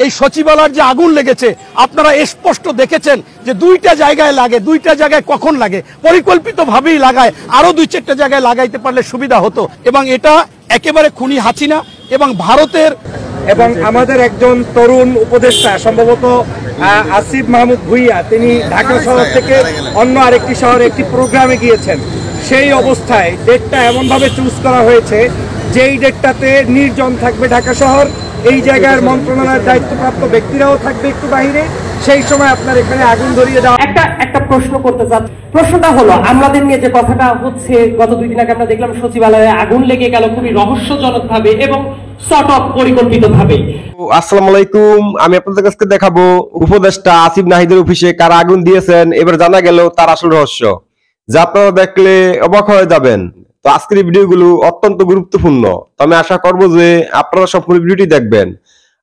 এই সচিবালয়ের যে আগুন লেগেছে আপনারা স্পষ্ট দেখেছেন যে দুইটা জায়গায় লাগে, দুইটা জায়গায় কখন লাগে, পরিকল্পিতভাবেই লাগায়, আরো 2-4টা জায়গায় লাগাইতে পারলে সুবিধা হতো। এবং এটা একেবারে খুনি হাসিনা এবং ভারতের এবং আমাদের একজন তরুণ উপদেষ্টা সম্ভবত আসিফ মাহমুদ ভুইয়া, তিনি ঢাকা শহর থেকে অন্য আরেকটি শহরে একটি প্রোগ্রামে গিয়েছেন। সেই অবস্থায় ডেটটা এমনভাবে চুজ করা হয়েছে যেই ডেটটাতে নির্জন থাকবে ঢাকা শহর, এই জায়গার মন্ত্রণালয়ের দায়িত্বপ্রাপ্ত ব্যক্তিরাও থাকবে একটু বাইরে, সেই সময় আপনার এখানে আগুন ধরিয়ে দেওয়া। একটা প্রশ্ন করতে চাচ্ছি। প্রশ্নটা হলো, আমাদের নিয়ে যে কথাটা হচ্ছে, গত 2 দিন আগে আমরা দেখলাম সচিবালয়ে আগুন লেগে গেল খুবই রহস্যজনক ভাবে এবং সর্ট অফ পরিকল্পিত ভাবে। আসসালামু আলাইকুম, আমি আপনাদের কাছে দেখাবো উপদেষ্টা আসিফ নাহিদের অফিসে কারা আগুন দিয়েছেন। এবার জানা গেল তার আসল রহস্য, যা আপনারা দেখলে অবাক হয়ে যাবেন। তো আজকের এই ভিডিওগুলো অত্যন্ত গুরুত্বপূর্ণ, তো আমি আশা করবো যে আপনারা সম্পূর্ণ ভিডিওটি দেখবেন।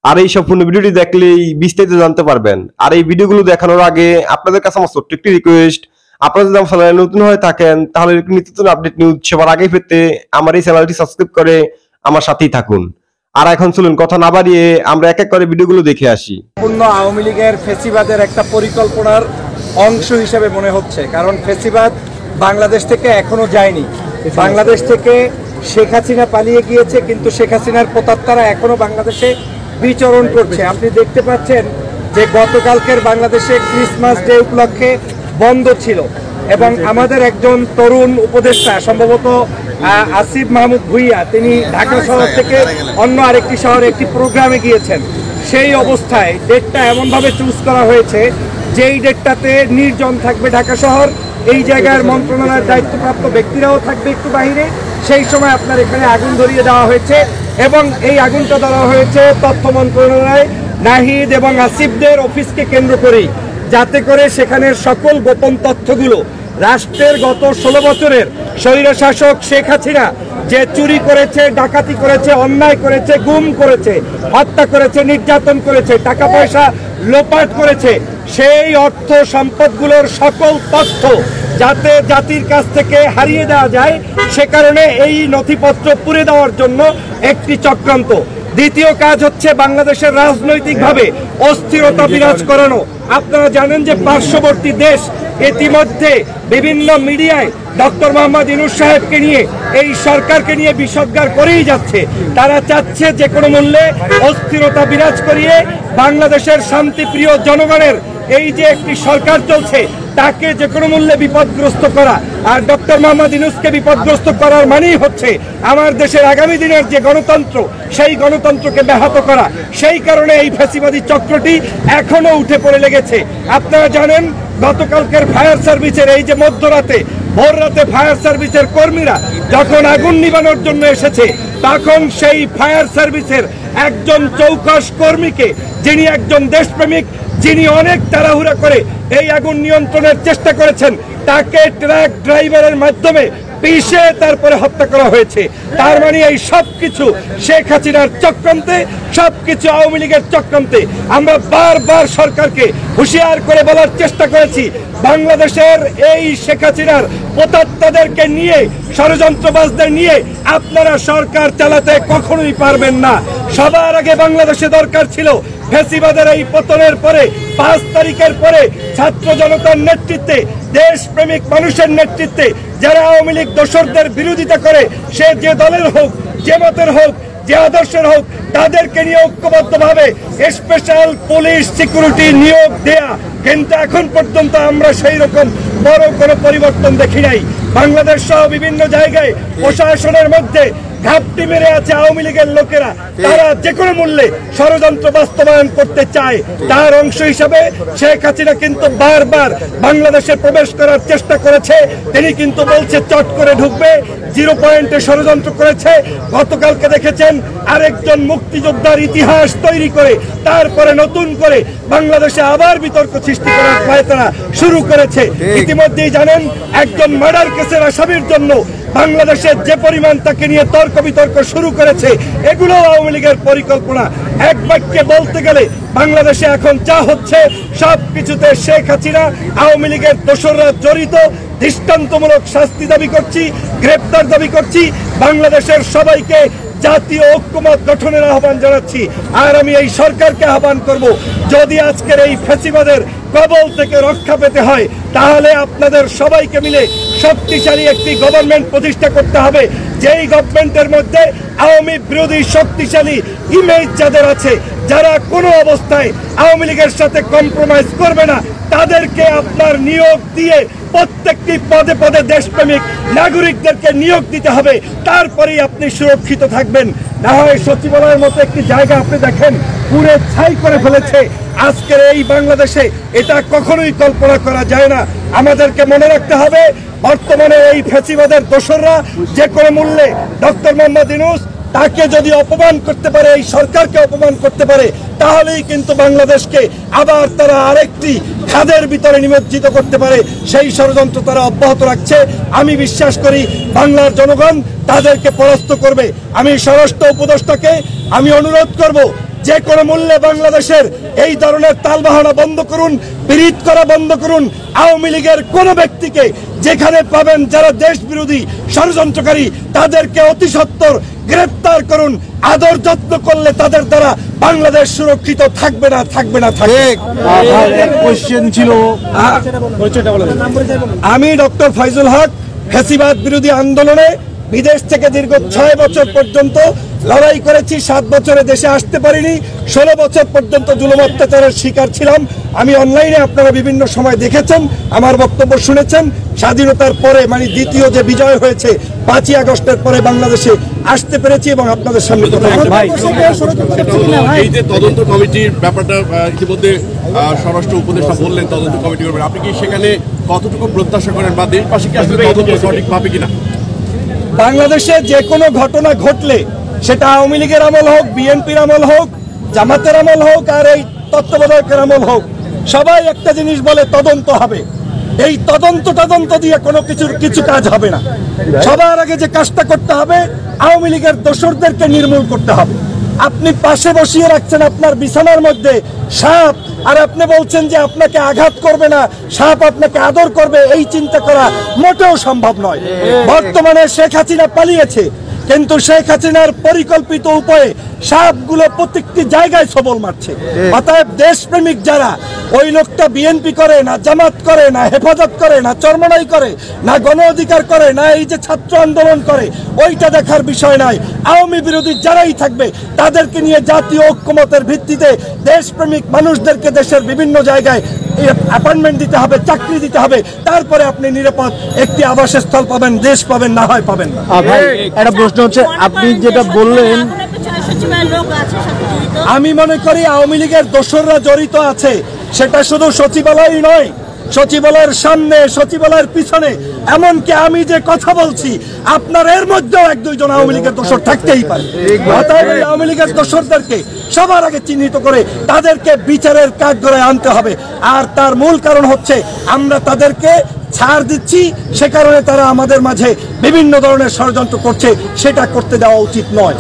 আর এই সম্পূর্ণ ভিডিওটি দেখলেই বিস্তারিত জানতে পারবেন। আর এই ভিডিওগুলো দেখানোর আগে আপনাদের কাছে আমার ছোট্ট একটি রিকোয়েস্ট, আপনারা যদি আমার চ্যানেলে নতুন হয়ে থাকেন তাহলে নিত্য আপডেট নিউজ সবার আগে পেতে আমার এই চ্যানেলটি সাবস্ক্রাইব করে আমার সাথেই থাকুন। আর এখন চলুন কথা না বাড়িয়ে আমরা এক এক করে ভিডিওগুলো দেখে আসি। পূর্ণ আওয়ামী লীগের ফেসিবাদের একটা পরিকল্পনার অংশ হিসেবে মনে হচ্ছে, কারণ ফেসিবাদ বাংলাদেশ থেকে এখনো যায়নি। বাংলাদেশ থেকে শেখ হাসিনা পালিয়ে গিয়েছে, কিন্তু শেখ হাসিনার প্রতাত্তারা এখনো বাংলাদেশে বিচরণ করছে। আপনি দেখতে পাচ্ছেন যে গতকালকের বাংলাদেশে ক্রিসমাস ডে উপলক্ষে বন্ধ ছিল এবং আমাদের একজন তরুণ উপদেষ্টা সম্ভবত আসিফ মাহমুদ ভুইয়া, তিনি ঢাকা শহর থেকে অন্য আরেকটি শহরে একটি প্রোগ্রামে গিয়েছেন। সেই অবস্থায় ডেটটা এমনভাবে চুজ করা হয়েছে যেই ডেটটাতে নির্জন থাকবে ঢাকা শহর, এই জায়গার মন্ত্রণালয়ের দায়িত্বপ্রাপ্ত ব্যক্তিরাও থাকবে একটু বাইরে, সেই সময় আপনার এখানে আগুন ধরিয়ে দেওয়া হয়েছে। এবং এই আগুনটা দেওয়া হয়েছে তথ্য মন্ত্রণালয়, নাহিদ এবং আসিফদের অফিসকে কেন্দ্র করেই, যাতে করে সেখানের সকল গোপন তথ্যগুলো রাষ্ট্রের গত 16 বছরের স্বৈরশাসক শেখ হাসিনা যে চুরি করেছে, ডাকাতি করেছে, অন্যায় করেছে, গুম করেছে, হত্যা করেছে, নির্যাতন করেছে, টাকা পয়সা লোপাট করেছে, সেই অর্থ সম্পদগুলোর সকল তথ্য যাতে জাতির কাছ থেকে হারিয়ে দেওয়া যায়, সে কারণে এই নথিপত্র পুড়ে দেওয়ার জন্য একটি চক্রান্ত। দ্বিতীয় কাজ হচ্ছে বাংলাদেশের রাজনৈতিকভাবে অস্থিরতা বিরাজ করানো। আপনারা জানেন যে পার্শ্ববর্তী দেশ ইতিমধ্যে বিভিন্ন মিডিয়ায় ডক্টর মোহাম্মদ ইউনূস সাহেবকে নিয়ে, এই সরকারকে নিয়ে বিষোদ্গার করেই যাচ্ছে। তারা চাচ্ছে যে কোনো মূল্যে অস্থিরতা বিরাজ করিয়ে বাংলাদেশের শান্তিপ্রিয় জনগণের এই যে একটি সরকার চলছে তাকে যে কোনো মূল্যে বিপদগ্রস্ত করা। আর ডক্টর মোহাম্মদ ইউনূসকে বিপদগ্রস্ত করার মানেই হচ্ছে আমার দেশের আগামী দিনের যে গণতন্ত্র, সেই গণতন্ত্রকে ব্যাহত করা। সেই কারণে এই ফ্যাসিবাদী চক্রটি এখনো উঠে পড়ে লেগেছে। আপনারা জানেন গতকালকের ফায়ার সার্ভিসের এই যে মধ্যরাতে, ভোর রাতে ফায়ার সার্ভিসের কর্মীরা যখন আগুন নিবানোর জন্য এসেছে, তখন সেই ফায়ার সার্ভিসের একজন চৌকস কর্মীকে, যিনি একজন দেশপ্রেমিক, যিনি অনেক তাড়াহুড়া করে এই আগুন নিয়ন্ত্রণের চেষ্টা করেছেন, তাকে ট্রাক ড্রাইভারের মাধ্যমে পিষে তারপরে হত্যা করা হয়েছে। তার মানে এই সবকিছু শেখ হাসিনার চক্রান্তে, সবকিছু আওয়ামী লীগের চক্রান্তে। আমরা বারবার সরকারকে হুঁশিয়ার করে বলার চেষ্টা করেছি, বাংলাদেশের এই শেখ হাসিনার প্রতাত্তাদেরকে নিয়ে, ষড়যন্ত্রবাজদের নিয়ে আপনারা সরকার চালাতে কখনোই পারবেন না। সবার আগে বাংলাদেশে দরকার ছিল ফ্যাসিবাদের এই পতনের পরে, 5 তারিখের পরে ছাত্র জনতার নেতৃত্বে, দেশপ্রেমিক মানুষের নেতৃত্বে যারা আওয়ামী লীগ দোসরদের বিরোধিতা করে, সে যে দলের হোক, যে মতের হোক, যে আদর্শের হোক, তাদেরকে নিয়ে ঐক্যবদ্ধভাবে স্পেশাল পুলিশ সিকিউরিটি নিয়োগ দেয়া। কিন্তু এখন পর্যন্ত আমরা সেই রকম বড় কোনো পরিবর্তন দেখি নাই। বাংলাদেশ সহ বিভিন্ন জায়গায় প্রশাসনের মধ্যে ঘাপটি মেরে আছে আওয়ামী লীগের লোকেরা। তারা যে কোনো মূল্যে ষড়যন্ত্র বাস্তবায়ন করতে চায়। তার অংশ হিসাবে শেখ হাসিনা কিন্তু বারবার বাংলাদেশে প্রবেশ করার চেষ্টা করেছে। তিনি কিন্তু বলছে চট করে ঢুকবে, 0 পয়েন্টে ষড়যন্ত্র করেছে। গতকালকে দেখেছেন আরেকজন মুক্তিযোদ্ধার ইতিহাস তৈরি করে তারপরে নতুন করে বাংলাদেশে আবার বিতর্ক সৃষ্টি করার পায়তারা শুরু করেছে। ইতিমধ্যেই জানেন একজন মার্ডার কেসের আসামির জন্য বাংলাদেশের যে পরিমাণ তাকে নিয়ে তর্ক বিতর্ক শুরু করেছে, এগুলো আওয়ামী লীগের পরিকল্পনা। এক বাক্যে বলতে গেলে বাংলাদেশে এখন যা হচ্ছে সবকিছুতে শেখ হাসিনা, আওয়ামী লীগের দোসররা জড়িত। দৃষ্টান্তমূলক শাস্তি দাবি করছি, গ্রেপ্তার দাবি করছি। বাংলাদেশের সবাইকে জাতীয় ঐক্যমত গঠনের আহ্বান জানাচ্ছি। আর আমি এই সরকারকে আহ্বান করব, যদি আজকের এই ফ্যাসিবাদের কবল থেকে রক্ষা পেতে হয় তাহলে আপনাদের সবাইকে মিলে শক্তিশালী একটি গভর্নমেন্ট প্রতিষ্ঠা করতে হবে, যেই গভর্নমেন্টের মধ্যে আওয়ামী বিরোধী শক্তিশালী ইমেজ যাদের আছে, যারা কোনো অবস্থায় আওয়ামী লীগের সাথে কম্প্রোমাইজ করবে না, তাদেরকে আপনার নিয়োগ দিয়ে প্রত্যেকটি পদে পদে দেশপ্রেমিক নাগরিকদেরকে নিয়োগ দিতে হবে, তারপরেই আপনি সুরক্ষিত থাকবেন। না হয় সচিবালয়ের মতো একটি জায়গা আপনি দেখেন পুরে ছাই করে ফেলেছে। আজকের এই বাংলাদেশে এটা কখনোই কল্পনা করা যায় না। আমাদেরকে মনে রাখতে হবে, বর্তমানে এই ফ্যাসিবাদের দোসররা যে কোনো মূল্যে ডক্টর মোহাম্মদ ইউনূস তাকে যদি অপমান করতে পারে, এই সরকারকে অপমান করতে পারে, তাহলেই কিন্তু বাংলাদেশকে আবার তারা আরেকটি খাদের ভিতরে নিমজ্জিত করতে পারে। সেই ষড়যন্ত্র তারা অব্যাহত রাখছে। আমি বিশ্বাস করি বাংলার জনগণ তাদেরকে পরাস্ত করবে। আমি স্বরাষ্ট্র উপদেষ্টাকে আমি অনুরোধ করব, যে কোনো মূল্যে বাংলাদেশের এই ধরনের তালবাহানা বন্ধ করুন, বিরোধ করা বন্ধ করুন। আওয়ামী লীগের কোন ব্যক্তিকে যেখানে পাবেন যারা দেশ বিরোধী ষড়যন্ত্রকারী, তাদেরকে অতি সত্বর গ্রেফতার করুন। আদর যত্ন করলে তাদের দ্বারা বাংলাদেশ সুরক্ষিত থাকবে না, থাকবে না, থাকবে। কোশ্চেন ছিল, আমি ডক্টর ফাইজুল হক, ফ্যাসিবাদ বিরোধী আন্দোলনে বিদেশ থেকে দীর্ঘ 6 বছর পর্যন্ত লড়াই করেছি। 7 বছরে দেশে আসতে পারিনি। 16 বছর পর্যন্ত জুলুম অত্যাচারের শিকার ছিলাম। আমি অনলাইনে আপনারা বিভিন্ন সময় দেখেছেন, আমার বক্তব্য শুনেছেন। স্বাধীনতার পরে মানে দ্বিতীয় যে বিজয় হয়েছে 5ই আগস্টের পরে বাংলাদেশে আসতে পেরেছি এবং আপনাদের সামনে কথা বলতে। এই যে তদন্ত কমিটির ব্যাপারটা ইতিমধ্যে স্বরাষ্ট্র উপদেষ্টা বললেন তদন্ত কমিটি করবেন, আপনি কি সেখানে কতটুকু প্রত্যাশা করেন বা দেশবাসী কি আসলে তদন্ত সঠিক পাবে কিনা? বাংলাদেশে যে কোনো ঘটনা ঘটলে সেটা আওয়ামী লীগের আমল হোক, বিএনপির আমল হোক, জামাতের আমল হোক আর এই তত্ত্বাবধায়কের আমল হোক, সবাই একটা জিনিস বলে তদন্ত হবে। এই তদন্ত দিয়ে কোনো কিছু কাজ হবে না। সবার আগে যে কাজটা করতে হবে, আওয়ামী লীগের দোসরদেরকে নির্মূল করতে হবে। আপনি পাশে বসিয়ে রাখছেন আপনার বিছানার মধ্যে সাপ, আর আপনি বলছেন যে আপনাকে আঘাত করবে না, সাপ আপনাকে আদর করবে, এই চিন্তা করা মোটেও সম্ভব নয়। বর্তমানে শেখ হাসিনা পালিয়েছে, কিন্তু শেখ হাসিনার পরিকল্পিত উপায়ে সাপগুলো প্রত্যেকটি জায়গায় সবল মারছে। অতএব দেশপ্রেমিক যারা, ওই লোকটা বিএনপি করে না, জামাত করে না, হেফাজত করে না, চরমনাই করে না, গণ অধিকার করে না, এই যে ছাত্র আন্দোলন করে, ওইটা দেখার বিষয় নাই। আওয়ামী বিরোধী যারাই থাকবে তাদেরকে নিয়ে জাতীয় ঐক্যমতের ভিত্তিতে দেশপ্রেমিক মানুষদেরকে দেশের বিভিন্ন জায়গায় অ্যাপয়েন্টমেন্ট দিতে হবে, চাকরি দিতে হবে, তারপরে আপনি নিরাপদ একটি আবাসস্থল পাবেন, দেশ পাবেন, না হয় পাবেন না। একটা প্রশ্ন হচ্ছে, আপনি যেটা বললেন, আমি মনে করি আওয়ামী লীগের দোসররা জড়িত আছে। সেটা শুধু সচিবালয় নয়, সচিবালয়ের সামনে, সচিবালয়ের পিছনে, এমনকি আমি যে কথা বলছি আপনার এর মধ্যেও 1-2 জন আওয়ামী লীগের দোসর থাকতেই পারে। অতএব আওয়ামী লীগের দোসরদেরকে সবার আগে চিহ্নিত করে তাদেরকে বিচারের কাঠগড়ায় আনতে হবে। আর তার মূল কারণ হচ্ছে আমরা তাদেরকে ছাড় দিচ্ছি, সে কারণে তারা আমাদের মাঝে বিভিন্ন ধরনের ষড়যন্ত্র করছে, সেটা করতে দেওয়া উচিত নয়।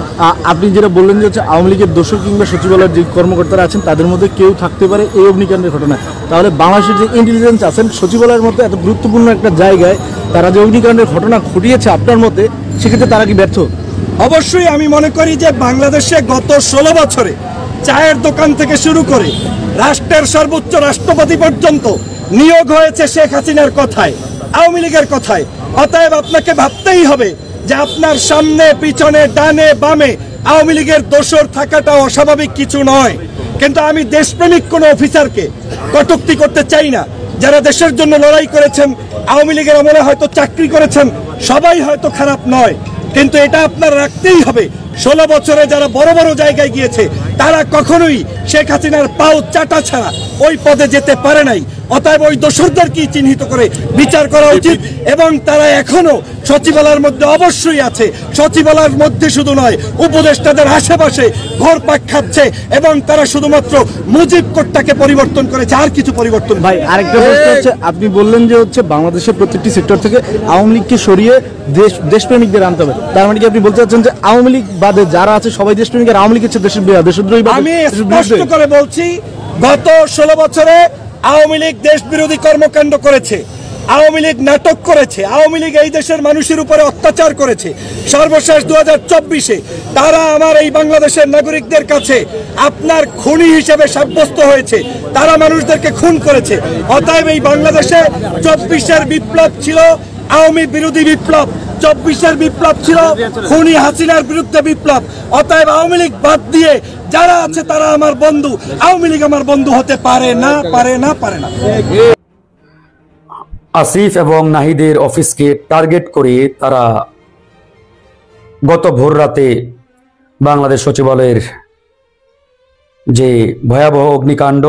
আপনি যেটা বললেন যে হচ্ছে আওয়ামী লীগের দোসর কিংবা সচিবালয়ের যে কর্মকর্তারা আছেন তাদের মধ্যে কেউ থাকতে পারে এই অগ্নিকাণ্ডের ঘটনা, তাহলে বাংলাদেশের যে ইন্টেলিজেন্স আছেন সচিবালয়ের মধ্যে এত গুরুত্বপূর্ণ একটা জায়গায় তারা যে অগ্নিকাণ্ডের ঘটনা ঘটিয়েছে আপনার মতে, সেক্ষেত্রে তারা কি ব্যর্থ? অবশ্যই আমি মনে করি যে বাংলাদেশে গত 16 বছরে চায়ের দোকান থেকে শুরু করে রাষ্ট্রের সর্বোচ্চ রাষ্ট্রপতি পর্যন্ত নিয়োগ হয়েছে শেখ হাসিনার কথায়, আওয়ামী লীগের কথায়। অতএব আপনাকে ভাবতেই হবে যে আপনার সামনে, পিছনে, ডানে, বামে আওয়ামী লীগের দোসর থাকাটা অস্বাভাবিক কিছু নয়। কিন্তু আমি দেশপ্রেমিক কোনো অফিসারকে কটূক্তি করতে চাই না। যারা দেশের জন্য লড়াই করেছেন, আওয়ামী লীগের আমলে হয়তো চাকরি করেছেন, সবাই হয়তো খারাপ নয়, কিন্তু এটা আপনার রাখতেই হবে 16 বছরে যারা বড় বড় জায়গায় গিয়েছে তারা কখনোই শেখ হাসিনার পাও চাটা ছাড়া ওই পদে যেতে পারে নাই। অতএব ওই দোষরদেরকেই চিহ্নিত করে বিচার করা উচিত এবং তারা এখনো সচিবালয়ের মধ্যে অবশ্যই আছে। সচিবালয়ের মধ্যে শুধু নয়, উপদেষ্টাদের আশেপাশে ঘোরপাক খাচ্ছে এবং তারা শুধুমাত্র মুজিব কোডটাকে পরিবর্তন করেছে, আর কিছু পরিবর্তন। ভাই আরেকটা প্রশ্ন হচ্ছে, আপনি বললেন যে হচ্ছে বাংলাদেশের প্রত্যেকটি সেক্টর থেকে আওয়ামী লীগকে সরিয়ে দেশপ্রেমিকদের আনতে হবে, তার মানে কি আপনি বলতে চাচ্ছেন যে আওয়ামী লীগ বাদে যারা আছে সবাই দেশপ্রেমিক আর আওয়ামী লীগ হচ্ছে দেশদ্রোহী? আমি স্পষ্ট করে বলছি, গত 16 বছরে আওয়ামী লীগ দেশ বিরোধী কর্মকাণ্ড করেছে, আওয়ামী লীগ নাটক করেছে, আওয়ামী লীগ এই দেশের মানুষের উপরে অত্যাচার করেছে। সর্বশেষ 2024-এ তারা আমার এই বাংলাদেশের নাগরিকদের কাছে আপনার খুনি হিসেবে সাব্যস্ত হয়েছে, তারা মানুষদেরকে খুন করেছে। অতএব এই বাংলাদেশে 24-এর বিপ্লব ছিল আওয়ামী বিরোধী বিপ্লব, 24-এর বিপ্লব ছিল খুনি হাসিনার বিরুদ্ধে বিপ্লব। অতএব আওয়ামী লীগ বাদ দিয়ে যারা আছে তারা আমার বন্ধু, আওয়ামী লীগ আমার বন্ধু হতে পারে না, পারে না, পারে না। আসিফ এবং নাহিদের অফিসকে টার্গেট করে তারা গত ভোর রাতে বাংলাদেশ সচিবালয়ের যে ভয়াবহ অগ্নিকাণ্ড,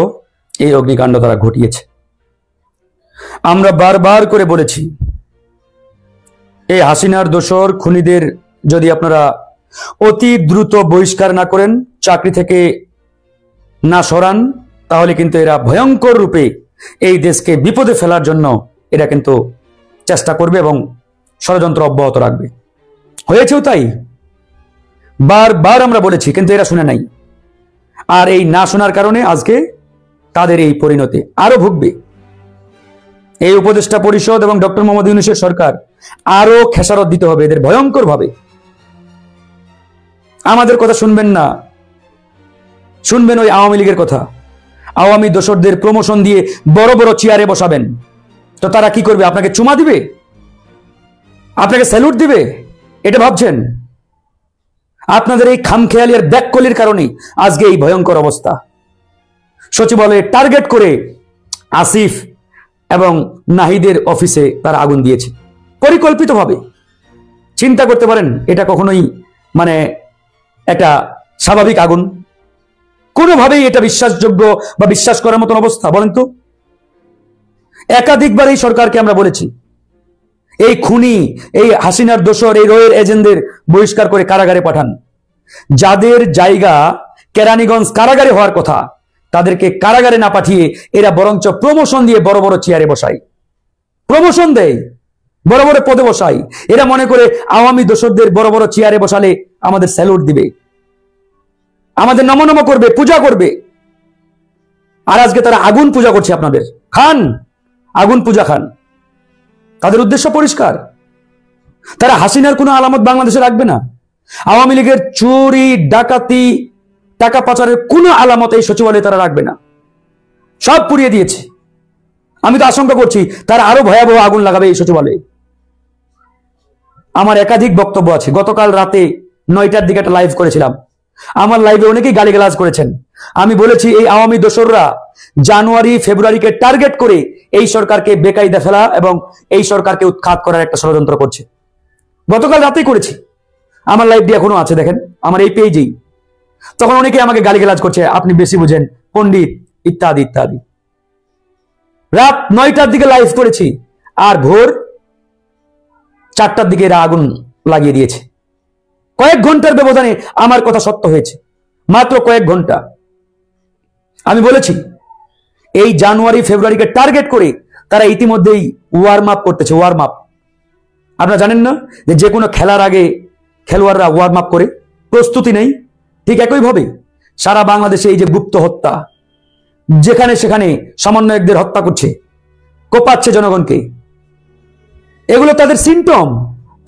এই অগ্নিকাণ্ড তারা ঘটিয়েছে। আমরা বারবার করে বলেছি, এই হাসিনার দোসর খুনিদের যদি আপনারা অতি দ্রুত বহিষ্কার না করেন, চাকরি থেকে না সরান, তাহলে কিন্তু এরা ভয়ঙ্কর রূপে এই দেশকে বিপদে ফেলার জন্য এরা কিন্তু চেষ্টা করবে এবং ষড়যন্ত্র অব্যাহত রাখবে। হয়েছেও তাই, বারবার আমরা বলেছি, কিন্তু এরা শুনে নাই। আর এই না শোনার কারণে আজকে তাদের এই পরিণতি আরো ভুগবে। এই উপদেষ্টা পরিষদ এবং ডক্টর মোহাম্মদ ইউনূসের সরকার আরো খেসারত দিতে হবে এদের ভয়ঙ্কর ভাবে। আমাদের কথা শুনবেন না, শুনবেন ওই আওয়ামী লীগের কথা। আওয়ামী দোসরদের প্রমোশন দিয়ে বড় বড় চেয়ারে বসাবেন, তো তারা কি করবে? আপনাকে চুমা দিবে, আপনাকে স্যালুট দিবে? এটা ভাবছেন? আপনাদের এই খামখেয়ালি আর ব্যাককলির কারণে আজকে এই ভয়ঙ্কর অবস্থা। সচিবালয়ে টার্গেট করে আসিফ এবং নাহিদের অফিসে তারা আগুন দিয়েছে পরিকল্পিতভাবে। চিন্তা করতে পারেন এটা কখনোই মানে একটা স্বাভাবিক আগুন? কোনোভাবেই এটা বিশ্বাসযোগ্য বা বিশ্বাস করার মতন অবস্থা? বলেন তো। একাধিকবার এই সরকারকে আমরা বলেছি, এই খুনি, এই হাসিনার দোসর, এই রয়ের এজেন্টদের বহিষ্কার করে কারাগারে পাঠান। যাদের জায়গা কেরানীগঞ্জ কারাগারে হওয়ার কথা, তাদেরকে কারাগারে না পাঠিয়ে এরা বরঞ্চ প্রমোশন দিয়ে বড় বড় চেয়ারে বসায়, প্রমোশন দেয়, বড় বড় পদে বসায়। এরা মনে করে আওয়ামী দোসরদের বড় বড় চেয়ারে বসালে আমাদের স্যালুট দিবে, আমাদের নমনম করবে, পূজা করবে। আর আজকে তারা আগুন পূজা করছে আপনাদের। খান, আগুন পূজা খান। তাদের উদ্দেশ্য পরিষ্কার, তারা হাসিনার কোনো আলামত বাংলাদেশে রাখবে না। আওয়ামী লীগের চুরি, ডাকাতি, টাকা পাচারের কোনো আলামত এই সচিবালয়ে তারা রাখবে না, সব পুড়িয়ে দিয়েছে। আমি তো আশঙ্কা করছি তারা আরো ভয়াবহ আগুন লাগাবে এই সচিবালয়ে। আমার একাধিক বক্তব্য আছে। গতকাল রাতে 9টার দিকে একটা লাইভ করেছিলাম। আমার লাইভে অনেকেই গালিগালাজ করেছেন। আমি বলেছি এই আওয়ামী দোসররা জানুয়ারি ফেব্রুয়ারিকে টার্গেট করে এই সরকারকে বেকায়দা ফেলা এবং এই সরকারকে উৎখাত করার একটা ষড়যন্ত্র করছে। গতকাল রাতেই করেছি, আমার লাইভটি এখনো আছে, দেখেন আমার এই পেজেই। তখন অনেকে আমাকে গালিগালাজ করছে, আপনি বেশি বুঝেন, পণ্ডিত, ইত্যাদি ইত্যাদি। রাত 9টার দিকে লাইভ করেছি, আর ভোর 4টার দিকে এরা আগুন লাগিয়ে দিয়েছে। কয়েক ঘন্টার ব্যবধানে আমার কথা সত্য হয়েছে, মাত্র কয়েক ঘন্টা। আমি বলেছি এই জানুয়ারি ফেব্রুয়ারিকে টার্গেট করে তারা ইতিমধ্যেই ওয়ার্ম আপ করতেছে। ওয়ার্ম আপ আপনারা জানেন না যে কোনো খেলার আগে খেলোয়াড়রা ওয়ার্ম আপ করে, প্রস্তুতি নেই? ঠিক একইভাবে সারা বাংলাদেশে এই যে গুপ্ত হত্যা, যেখানে সেখানে সমন্বয়কদের হত্যা করছে, কোপাচ্ছে জনগণকে, এগুলো তাদের সিম্পটম।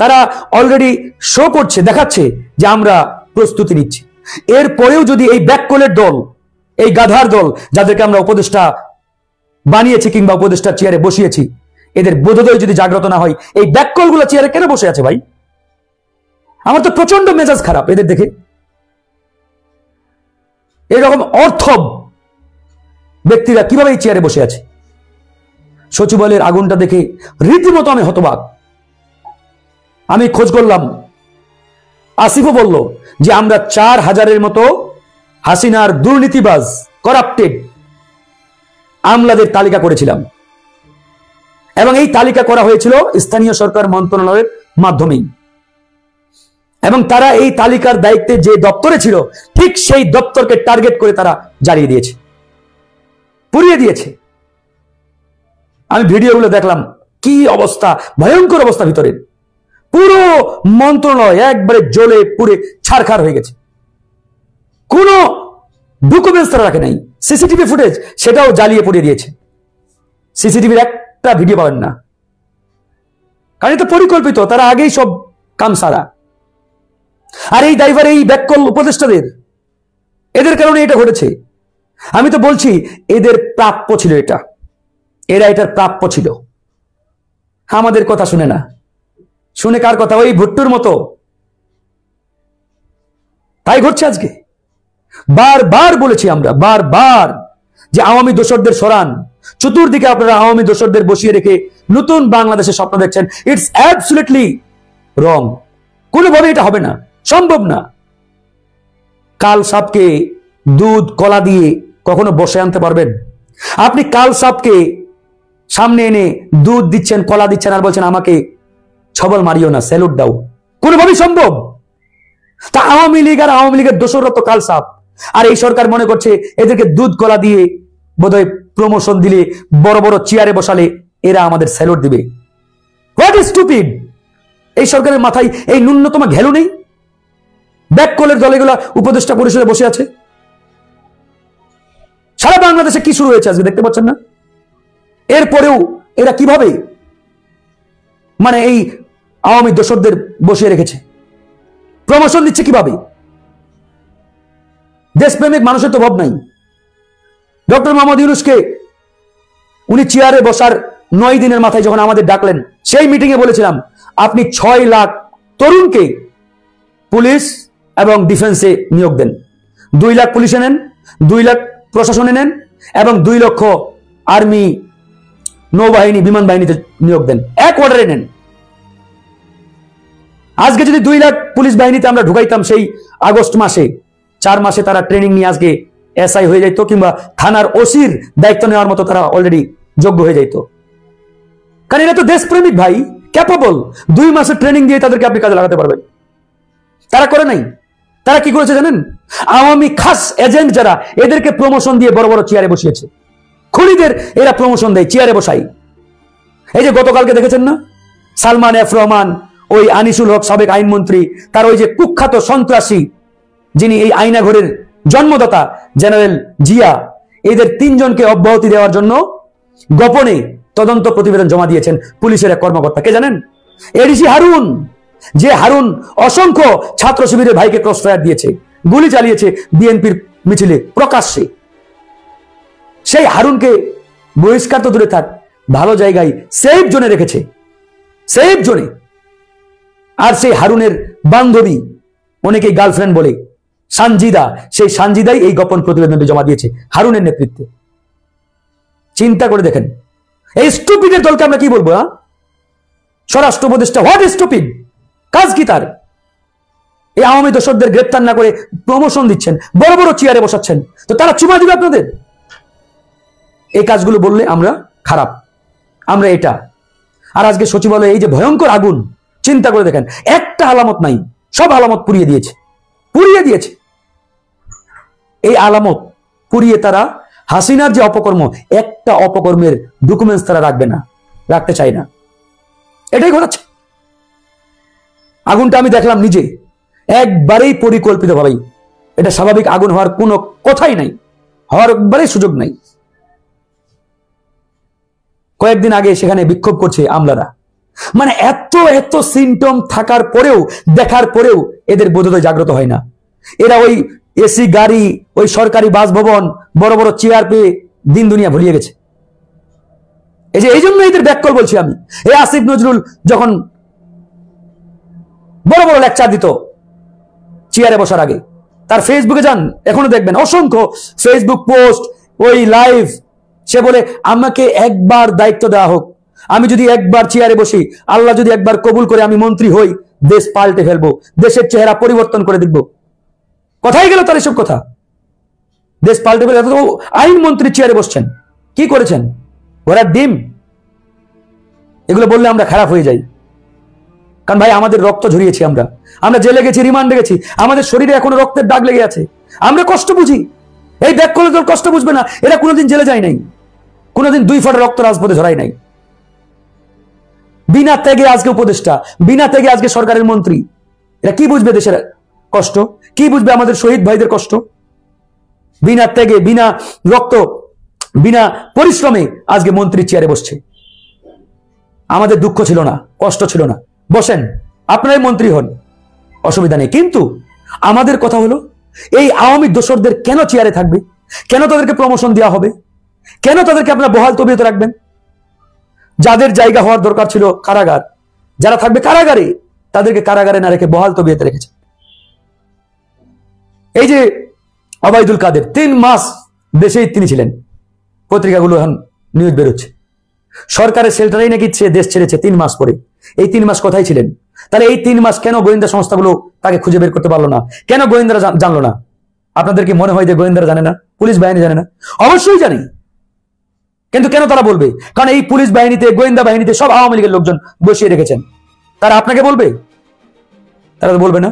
তারা অলরেডি শো করছে, দেখাচ্ছে যে আমরা প্রস্তুতি নিচ্ছি। এরপরেও যদি এই ব্যাককলের দল, এই গাধার দল, যাদেরকে আমরা উপদেষ্টা বানিয়েছি কিংবা উপদেষ্টা চেয়ারে বসিয়েছি, এদের বোধোদয় যদি জাগ্রত না হয়, এই ব্যাককলগুলো চেয়ারে কেন বসে আছে ভাই? আমার তো প্রচন্ড মেজাজ খারাপ এদের দেখে। এরকম অর্থ ব্যক্তিরা কিভাবে এই চেয়ারে বসে আছে? সচিবালয়ের আগুনটা দেখে রীতিমতো আমি হতবাক। আমি খোঁজ করলাম, আসিফও বলল যে আমরা 4000-এর মতো হাসিনার দুর্নীতিবাজ, করাপ্টেড আমলাদের তালিকা করেছিলাম, এবং এই তালিকা করা হয়েছিল স্থানীয় সরকার মন্ত্রণালয়ের মাধ্যমেই। এবং তারা এই তালিকার দায়িত্বে যে দপ্তরে ছিল, ঠিক সেই দপ্তরকে টার্গেট করে তারা জ্বালিয়ে দিয়েছে, পুড়িয়ে দিয়েছে। আমি ভিডিওগুলো দেখলাম, কি অবস্থা, ভয়ঙ্কর অবস্থা ভিতরে। পুরো মন্ত্রণালয় একবারে জ্বলে পুড়ে ছারখার হয়ে গেছে। কোনো ডকুমেন্টস তারা রাখে নাই। সিসিটিভি ফুটেজ সেটাও জ্বালিয়ে পুড়িয়ে দিয়েছে। সিসিটিভির একটা ভিডিও পাবেন না। কারণ এটা পরিকল্পিত, তারা আগেই সব কাম সারা। আর এই ড্রাইভার, এই ব্যাককল উপদেষ্টাদের, এদের কারণে এটা ঘটেছে। আমি তো বলছি এদের প্রাপ্য ছিল এটা, এরা এটার প্রাপ্য ছিল। আমাদের কথা শুনে না, শুনে কার কথা? ওই ভুট্টুর মতো। তাই ঘটছে আজকে। বারবার বলেছি আমরা, বারবার, যে আওয়ামী দোসরদের সরান, চতুর্দিকে আপনারা আওয়ামী দোসরদের বসিয়ে রেখে নতুন বাংলাদেশের স্বপ্ন দেখছেন। ইটস অ্যাবসলিউটলি রং। কোনোভাবে এটা হবে না, সম্ভব না। কাল সাপকে দুধ কলা দিয়ে কখনো বসে আনতে পারবেন? আপনি কাল সাপকে সামনে এনে দুধ দিচ্ছেন, কলা দিচ্ছেন, আর বলছেন আমাকে ছবল মারিও না, স্যালুট দাও। কোনোভাবেই সম্ভব? তা আওয়ামী লীগ আর আওয়ামী লীগের দোসররা তো কাল সাপ। আর এই সরকার মনে করছে এদেরকে দুধ কলা দিয়ে বোধহয় প্রমোশন দিলে, বড় বড় চেয়ারে বসালে এরা আমাদের স্যালুট দিবে। What is stupid! এই সরকারের মাথায় এই ন্যূনতম ঘেলু নেই? ব্যাককলের দলেগুলা উপদেষ্টা পরিষদে বসে আছে। সারা বাংলাদেশে কি শুরু হয়েছে আজকে দেখতে পাচ্ছেন না? এরপরেও এরা কিভাবে মানে এই আওয়ামী দোসরদের বসিয়ে রেখেছে, প্রমোশন দিচ্ছে কিভাবে? দেশপ্রেমিক মানুষের তো ভাব নাই। ডক্টর মোহাম্মদ ইউনূসকে উনি চেয়ারে বসার 9 দিনের মাথায় যখন আমাদের ডাকলেন, সেই মিটিং এ বলেছিলাম আপনি 6 লাখ তরুণকে পুলিশ এবং ডিফেন্সে নিয়োগ দেন। 2 লাখ পুলিশে নেন, 2 লাখ প্রশাসনে নেন, এবং 2 লক্ষ আর্মি, নৌবাহিনী, বিমান বাহিনীতে নিয়োগ দেন। এক অর্ডারে নেন। আজকে যদি 2 লাখ পুলিশ বাহিনীতে আমরা ঢুকাইতাম সেই আগস্ট মাসে, 4 মাসে তারা ট্রেনিং নিয়ে আজকে এসআই হয়ে যাইতো, কিংবা থানার ওসির দায়িত্ব নেওয়ার মতো তারা অলরেডি যোগ্য হয়ে যাইতো। কারণ এরা তো দেশপ্রেমিক ভাই, ক্যাপেবল। 2 মাসের ট্রেনিং দিয়ে তাদেরকে আপনি কাজে লাগাতে পারবেন। তারা করে নাই। তারা কি করেছে জানেন? আওয়ামী খাস এজেন্ট যারা, এদেরকে প্রমোশন দিয়ে বড় বড় চেয়ারে বসিয়েছে। খুনিদের এরা প্রমোশন দেয়, চেয়ারে বসাই। এই যে গতকালকে দেখেছেন না, সালমান এফ রহমান, ওই আনিসুল হক সাবেক আইনমন্ত্রী, তার ওই যে কুখ্যাত সন্ত্রাসী যিনি এই আইনাঘরের জন্মদাতা জেনারেল জিয়া, এদের 3 জনকে অব্যাহতি দেওয়ার জন্য গোপনে তদন্ত প্রতিবেদন জমা দিয়েছেন পুলিশের এক কর্মকর্তা। কে জানেন? এডিসি হারুন। যে হারুন অসংখ্য ছাত্র শিবিরের ভাইকে ক্রস ফায়ার দিয়েছে, গুলি চালিয়েছে বিএনপির মিছিলে প্রকাশ্যে। সেই হারুনকে বহিষ্কার তো দূরে থাক, ভালো জায়গায় সেফ জোনে রেখেছে, সেফ জোনে। আর সেই হারুনের বান্ধবী, অনেকেই গার্লফ্রেন্ড বলে, সানজিদা, সেই সানজিদাই এই গোপন প্রতিবেদনটি জমা দিয়েছে হারুনের নেতৃত্বে। চিন্তা করে দেখেন, এই স্টুপিডের দলকে আমরা কি বলবো? স্বরাষ্ট্র উপদেষ্টা হোয়াট স্টুপিড, কাজ কি তার? এই আওয়ামী দোসরদের গ্রেপ্তার না করে প্রমোশন দিচ্ছেন, বড় বড় চেয়ারে বসাচ্ছেন, তো তারা চুমা দিবে আপনাদের? এই কাজগুলো বললে আমরা খারাপ, আমরা এটা। আর আজকে সচিবালয়ে এই যে ভয়ঙ্কর আগুন, চিন্তা করে দেখেন, একটা আলামত নাই, সব আলামত পুড়িয়ে দিয়েছে, পুড়িয়ে দিয়েছে। এই আলামত পুড়িয়ে তারা হাসিনার যে অপকর্ম, একটা অপকর্মের ডকুমেন্টস তারা রাখবে না, রাখতে চায় না। এটাই ঘটাচ্ছে। আগুনটা আমি দেখলাম নিজে, একবারেই পরিকল্পিত ভাবেই। এটা স্বাভাবিক আগুন হওয়ার কোনো কথাই নাই, হওয়ার একবারেই সুযোগ নাই। কয়েকদিন আগে সেখানে বিক্ষোভ করছে আমলারা। মানে এত এত সিমটম থাকার পরেও, দেখার পরেও এদের বোধোদয় জাগ্রত হয় না। এরা ওই এসি গাড়ি, ওই সরকারি বাসভবন, বড় বড় চেয়ার পেয়ে দিন দুনিয়া ভুলিয়ে গেছে। এই জন্য এদের ব্যাককল বলছি আমি। এই আসিফ নজরুল যখন বড় বড় লেকচার দিত চেয়ারে বসার আগে, তার ফেসবুকে যান, এখনো দেখবেন অসংখ্য ফেসবুক পোস্ট, ওই লাইভ। সে বলে আমাকে একবার দায়িত্ব দেওয়া হোক, আমি যদি একবার চেয়ারে বসি, আল্লাহ যদি একবার কবুল করে আমি মন্ত্রী হই, দেশ পাল্টে ফেলবো, দেশের চেহারা পরিবর্তন করে দেখবো। কোথায় গেল তার এসব কথা? দেশ পাল্টে ফেলে আইনমন্ত্রী চেয়ারে বসছেন, কি করেছেন? ওরা ডিম। এগুলো বললে আমরা খারাপ হয়ে যাই। কারণ ভাই আমাদের রক্ত ঝরিয়েছি, আমরা জেলে গেছি, রিমান্ডে গেছি, আমাদের শরীরে এখনো রক্তের দাগ লেগে আছে, আমরা কষ্ট বুঝি। এই ব্যাককলের দল কষ্ট বুঝবে না। এরা কোনোদিন জেলে যায় নাই, কোনোদিন 2 ফোঁটা রক্ত রাজপথে ঝরাই নাই। বিনা ত্যাগে আজকে উপদেষ্টা, বিনা ত্যাগে আজকে সরকারের মন্ত্রী। এরা কি বুঝবে দেশের কষ্ট? কি বুঝবে আমাদের শহীদ ভাইদের কষ্ট? বিনা ত্যাগে, বিনা রক্ত, বিনা পরিশ্রমে আজকে মন্ত্রী চেয়ারে বসছে। আমাদের দুঃখ ছিল না, কষ্ট ছিল না, বসেন, আপনারাই মন্ত্রী হন, অসুবিধা নেই। কিন্তু আমাদের কথা হলো, এই আওয়ামী দোসরদের কেন চেয়ারে থাকবে? কেন তাদেরকে প্রমোশন দেওয়া হবে? কেন তাদেরকে আপনারা বহাল তবিয়তে রাখবেন? যাদের জায়গা হওয়ার দরকার ছিল কারাগার, যারা থাকবে কারাগারে, তাদেরকে কারাগারে না রেখে বহাল তবিয়তে রেখেছে। এই যে ওবায়দুল কাদের 3 মাস দেশেই তিনি ছিলেন, পত্রিকাগুলো এখন নিউজ বেরোচ্ছে, সরকারের শেল্টারেই নাকি সে দেশ ছেড়েছে 3 মাস পরে। এই 3 মাস কোথায় ছিলেন? তাহলে এই 3 মাস কেন গোয়েন্দা সংস্থাগুলো তাকে খুঁজে বের করতে পারলো না? কেন গোয়েন্দারা জানলো না? আপনাদের কি মনে হয় যে গোয়েন্দারা জানে না, পুলিশ বাহিনী জানে না? অবশ্যই জানি, কিন্তু কেন তারা বলবে? কারণ এই পুলিশ বাহিনীতে, গোয়েন্দা বাহিনীতে সব আওয়ামী লীগের লোকজন বসিয়ে রেখেছেন। তারা আপনাকে বলবে? তারা তো বলবে না।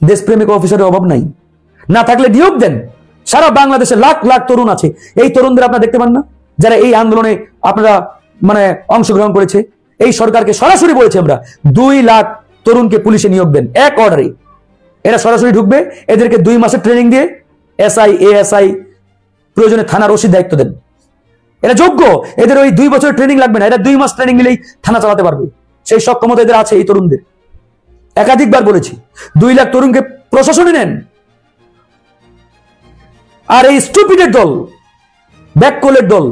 দেশপ্রেমিক অফিসারের অভাব নাই, না থাকলে নিয়োগ দেন। সারা বাংলাদেশে লাখ লাখ তরুণ আছে, এই তরুণদের আপনারা দেখতে পান না? যারা এই আন্দোলনে আপনারা অংশগ্রহণ করেছে। এই সরকারকে সরাসরি বলেছে আমরা 2 লাখ তরুণকে পুলিশে নিয়োগ দেন, এক অর্ডারে। এরা সরাসরি ঢুকবে, এদেরকে 2 মাসের ট্রেনিং দিয়ে এসআই, এএসআই, প্রয়োজনে থানার ওসির দায়িত্ব দেন। এরা যোগ্য, এদের ওই 2 বছর ট্রেনিং লাগবে না, এরা 2 মাস ট্রেনিং নিলেই থানা চালাতে পারবে। সেই সক্ষমতা এদের আছে, এই তরুণদের। একাধিকবার বলেছি, 2 লাখ তরুণকে প্রশাসনে নেন। আর এই স্টুপিডের দল, ব্যাককলের দল,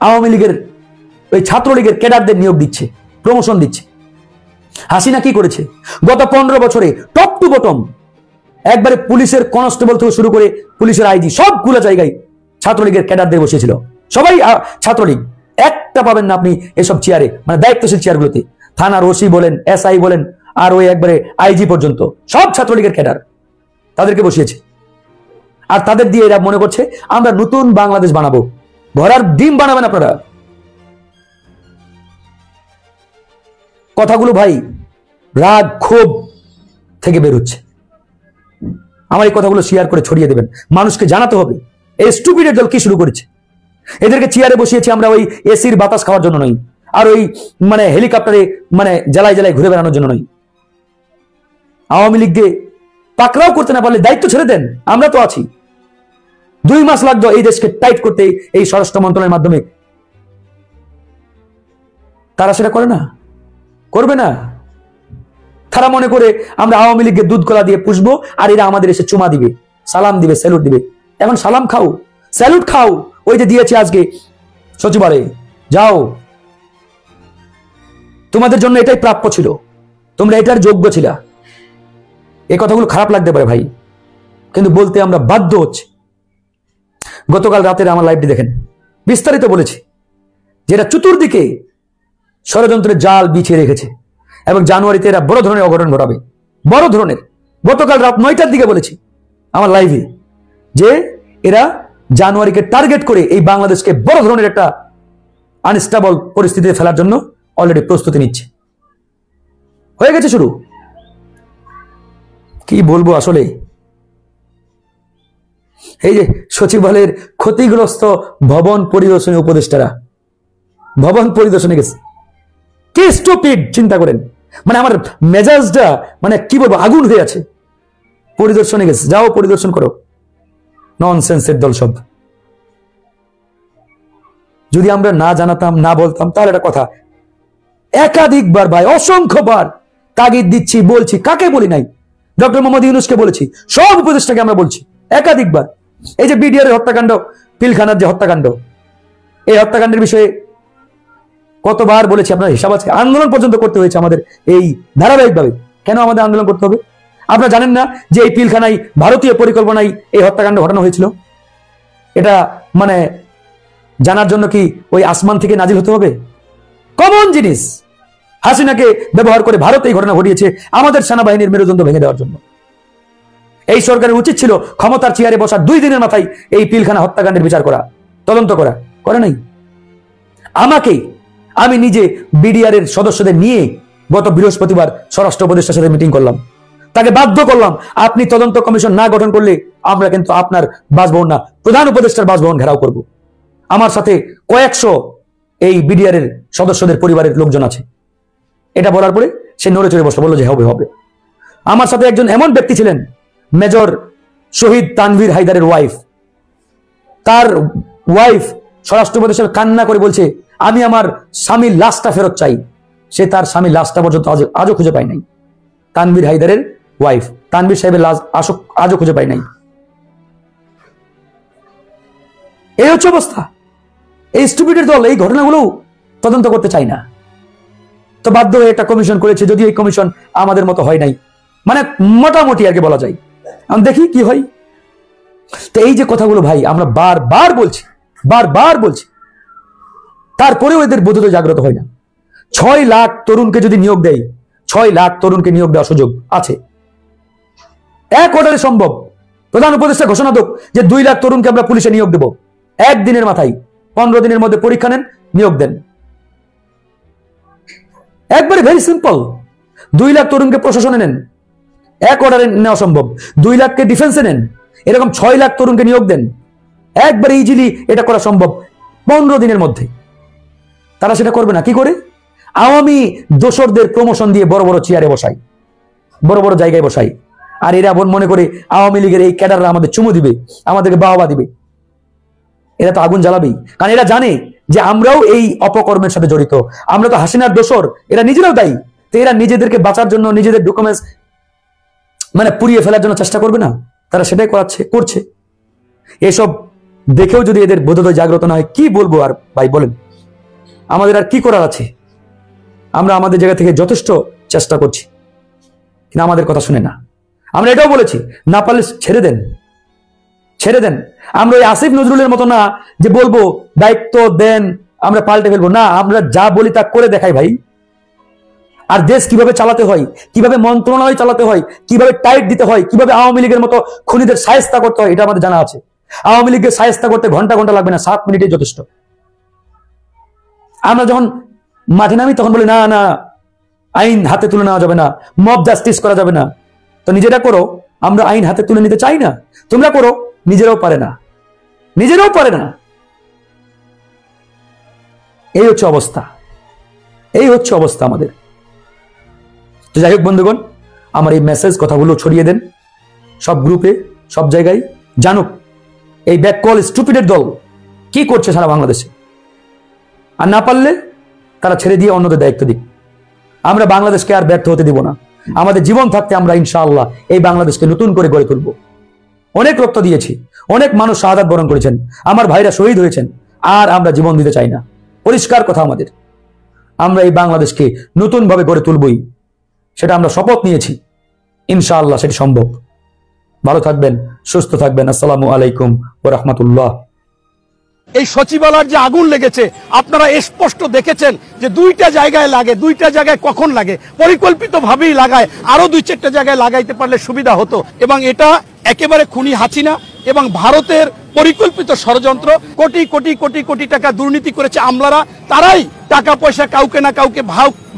আওয়ামী লীগের ওই ছাত্রলীগের ক্যাডারদের নিয়োগ দিচ্ছে, প্রমোশন দিচ্ছে। হাসিনা কি করেছে? গত 15 বছরে টপ টু বটম একবারে পুলিশের কনস্টেবল থেকে শুরু করে পুলিশের আইজি সবগুলো জায়গায় ছাত্রলীগের ক্যাডারদের বসিয়েছিল। সবাই ছাত্রলীগ, একটা পাবেন না আপনি এসব চেয়ারে, দায়িত্বশীল চেয়ারগুলোতে। থানার ওসি বলেন, এসআই বলেন, আর ওই একবারে আইজি পর্যন্ত সব ছাত্রলীগের ক্যাডার, তাদেরকে বসিয়েছে। আর তাদের দিয়ে এরা মনে করছে আমরা নতুন বাংলাদেশ বানাবো। ঘোড়ার ডিম বানাবেন আপনারা। কথাগুলো ভাই রাগ ক্ষোভ থেকে বের হচ্ছে। আমার এই কথাগুলো শেয়ার করে ছড়িয়ে দেবেন, মানুষকে জানাতে হবে এই স্টুপিডের দল কি শুরু করেছে। এদেরকে চেয়ারে বসিয়েছি আমরা ওই এসির বাতাস খাওয়ার জন্য নয়, আর ওই হেলিকপ্টারে জেলায় জেলায় ঘুরে বেড়ানোর জন্য নয়। আওয়ামী লীগকে পাকড়াও করতে না পারলে দায়িত্ব ছেড়ে দেন, আমরা তো আছি। 2 মাস লাগতো এই দেশকে টাইট করতে এই স্বরাষ্ট্র মন্ত্রণালয়ের মাধ্যমে। তারা সেটা করে না, করবে না। তারা মনে করে আমরা আওয়ামী লীগকে দুধ কলা দিয়ে পুষবো, আর এরা আমাদের এসে চুমা দিবে, সালাম দিবে, স্যালুট দিবে। এখন সালাম খাও, স্যালুট খাও। ওই যে দিয়েছে আজকে সচিবালয়ে, যাও, তোমাদের জন্য এটাই প্রাপ্য ছিল, তোমরা এটার যোগ্য ছিলা। এই কথাগুলো খারাপ লাগতে পারে ভাই, কিন্তু বলতে আমরা বাধ্য হচ্ছি। গতকাল রাতের আমার লাইভটি দেখেন, বিস্তারিত বলেছি যেটা চতুর্দিকে ষড়যন্ত্রের জাল বিছিয়ে রেখেছে এবং জানুয়ারিতে এরা বড় ধরনের অঘটন ঘটাবে, বড় ধরনের। গতকাল রাত 9টার দিকে বলেছি আমার লাইভে যে এরা জানুয়ারিকে টার্গেট করে এই বাংলাদেশকে বড় ধরনের একটা আনস্টেবল পরিস্থিতিতে ফেলার জন্য অলরেডি প্রস্তুতি নিচ্ছে। হয়ে গেছে শুরু। কি বলবো আসলে, এই যে সচিবালয়ের ক্ষতিগ্রস্ত ভবন পরিদর্শনী উপদেষ্টারা ভবন পরিদর্শনে গেছে, কি স্টুপিড চিন্তা করেন। আমার মেজাজটা কি বলবো, আগুন হয়ে আছে। পরিদর্শনে গেছে, যাও পরিদর্শন করো। ননসেন্সের দল সব। যদি আমরা না জানাতাম, না বলতাম, তাহলে একটা কথা। একাধিকবার ভাই, অসংখ্যবার তাগিদ দিচ্ছি, বলছি। কাকে বলি নাই? ডক্টর মোহাম্মদ ইউনূসকে বলেছি, সব উপদেষ্টাকে আমরা বলছি একাধিকবার। এই যে বিডিআর এর হত্যাকাণ্ড, পিলখানার যে হত্যাকাণ্ড, এই হত্যাকাণ্ডের বিষয়ে কতবার বলেছি, আপনার হিসাব আছে। আন্দোলন পর্যন্ত করতে হয়েছে আমাদের এই ধারাবাহিকভাবে। কেন আমাদের আন্দোলন করতে হবে? আপনারা জানেন না যে এই পিলখানায় ভারতীয় পরিকল্পনায় এই হত্যাকাণ্ড ঘটানো হয়েছিল? এটা জানার জন্য কি ওই আসমান থেকে নাজিল হতে হবে? কমন জিনিস। হাসিনাকে ব্যবহার করে ভারত এই ঘটনা ঘটিয়েছে আমাদের সেনাবাহিনীর মেরুদণ্ড ভেঙে দেওয়ার জন্য। এই সরকারের উচিত ছিল ক্ষমতার চেয়ারে বসার 2 দিনের মাথায় এই পিলখানা হত্যাকাণ্ডের বিচার করা, তদন্ত করা, করে নাই। আমি নিজে বিডিআর এর সদস্যদের নিয়ে গত বৃহস্পতিবার স্বরাষ্ট্র উপদেষ্টার সাথে মিটিং করলাম, তাকে বাধ্য করলাম, আপনি তদন্ত কমিশন না গঠন করলে আমরা কিন্তু আপনার বাসভবন না, প্রধান উপদেষ্টার বাসভবন ঘেরাও করব। আমার সাথে কয়েকশো এই বিডিআর এর সদস্যদের পরিবারের লোকজন আছে। এটা বলার পরে সে নড়ে চড়ে বসলো, বললো যে হবে হবে। আমার সাথে একজন এমন ব্যক্তি ছিলেন, মেজর শহীদ তানভীর হায়দারের ওয়াইফ। তার ওয়াইফ স্বরাষ্ট্র উপদেষ্টার কান্না করে বলছে, আমি আমার স্বামীর লাশটা ফেরত চাই, সে তার স্বামীর লাশটা পর্যন্ত আজও খুঁজে পায় নাই। তানভীর হায়দারের ওয়াইফ তানভীর সাহেবের লাশ আজও খুঁজে পায় নাই। এই হচ্ছে অবস্থা। এই স্টুপিডের দল এই ঘটনাগুলো তদন্ত করতে চায় না, তো বাধ্য হয়ে একটা কমিশন করেছে, যদিও এই কমিশন আমাদের মতো হয় নাই, মানে মোটামুটি আর কি বলা যায়। আমি দেখি কি হয়। তো এই যে কথাগুলো ভাই আমরা বারবার বলছি, তারপরেও এদের বোধোদয় জাগ্রত হয় না। 6 লাখ তরুণকে যদি নিয়োগ দেয়, 6 লাখ তরুণকে নিয়োগ দেওয়ার সুযোগ আছে, এক অর্ডারে সম্ভব। প্রধান উপদেষ্টা ঘোষণা হোক যে 2 লাখ তরুণকে আমরা পুলিশে নিয়োগ দেব, একদিনের মাথায় 15 দিনের মধ্যে পরীক্ষা নেন, নিয়োগ দেন। একবারে ভেরি সিম্পল। 2 লাখ তরুণকে প্রশাসনে নেন, এক অর্ডারে নেওয়া সম্ভব। 2 লাখকে ডিফেন্সে নেন, এরকম 6 লাখ তরুণকে নিয়োগ দেন, একবারে ইজিলি এটা করা সম্ভব 15 দিনের মধ্যে। তারা সেটা করবে না। কি করে? আওয়ামী দোসরদের প্রমোশন দিয়ে বড় বড় চেয়ারে বসাই, বড় বড় জায়গায় বসাই, আর এরা মনে করে আওয়ামী লীগের এই ক্যাডাররা আমাদের চুমু দিবে, আমাদেরকে বাহবা দিবে। এরা তো আগুন জ্বালাবেই, কারণ এরা জানে যে আমরাও এই অপকর্মের সাথে জড়িত, আমরা তো হাসিনার দোসর, এরা নিজেরাও দায়ী। তো এরা নিজেদেরকে বাঁচার জন্য নিজেদের ডকুমেন্টস মানে পুড়িয়ে ফেলার জন্য চেষ্টা করবে না, তারা সেটাই করছে। এসব দেখেও যদি এদের বোধোদয় জাগ্রত না হয়, কি বলবো আর ভাই বলেন, আমাদের আর কি করার আছে? আমরা আমাদের জায়গা থেকে যথেষ্ট চেষ্টা করছি, কিন্তু আমাদের কথা শুনে না। আমরা এটাও বলেছি, না পারলে ছেড়ে দেন। আমরা ওই আসিফ নজরুলের মতো না যে বলবো দায়িত্ব দেন আমরা পাল্টে ফেলবো, না, আমরা যা বলি তা করে দেখাই ভাই। আর দেশ কিভাবে চালাতে হয়, কিভাবে মন্ত্রণালয় চালাতে হয়, কিভাবে টাইট দিতে হয়, কিভাবে আওয়ামী লীগের মতো খুনিদের শায়েস্তা করতে হয়, এটা আমাদের জানা আছে। আওয়ামী লীগকে শায়েস্তা করতে ঘন্টা ঘন্টা লাগবে না, 7 মিনিটে যথেষ্ট। আমরা যখন মাঠে নামি তখন বলি না আইন হাতে তুলে নেওয়া যাবে না, মব জাস্টিস করা যাবে না। তো নিজেরা করো, আমরা আইন হাতে তুলে নিতে চাই না, তোমরা করো। নিজেরাও পারে না। এই হচ্ছে অবস্থা আমাদের। তো যাই হোক বন্ধুগণ, আমার এই মেসেজ কথাগুলো ছড়িয়ে দেন সব গ্রুপে, সব জায়গায়, জানুক এই ব্যাককল স্টুপিডের দল কি করছে সারা বাংলাদেশে। আর না পারলে তারা ছেড়ে দিয়ে অন্যদের দায়িত্ব দিক। আমরা বাংলাদেশকে আর ব্যর্থ হতে দিব না। আমাদের জীবন থাকতে আমরা ইনশাআল্লাহ এই বাংলাদেশকে নতুন করে গড়ে তুলব। অনেক রক্ত দিয়েছি, অনেক মানুষ শাহাদাত বরণ করেছেন, আমার ভাইরা শহীদ হয়েছেন, আর আমরা জীবন দিতে চাই না। পরিষ্কার কথা আমাদের, আমরা এই বাংলাদেশকে নতুন ভাবে গড়ে তুলবই, সেটা আমরা শপথ নিয়েছি, ইনশাআল্লাহ সেটি সম্ভব। ভালো থাকবেন, সুস্থ থাকবেন। আসসালামু আলাইকুম ওয়া রাহমাতুল্লাহ। এই সচিবালয়ের যে আগুন লেগেছে আপনারা স্পষ্ট দেখেছেন যে 2টা জায়গায় লাগে, 2টা জায়গায় কখন লাগে, পরিকল্পিতভাবেই লাগায়, আরো 2-4টা জায়গায় লাগাইতে পারলে সুবিধা হতো। এবং এটা একেবারে খুনি হাসিনা এবং ভারতের পরিকল্পিত ষড়যন্ত্র। কোটি কোটি কোটি কোটি টাকা দুর্নীতি করেছে আমলারা, তারাই টাকা পয়সা কাউকে না কাউকে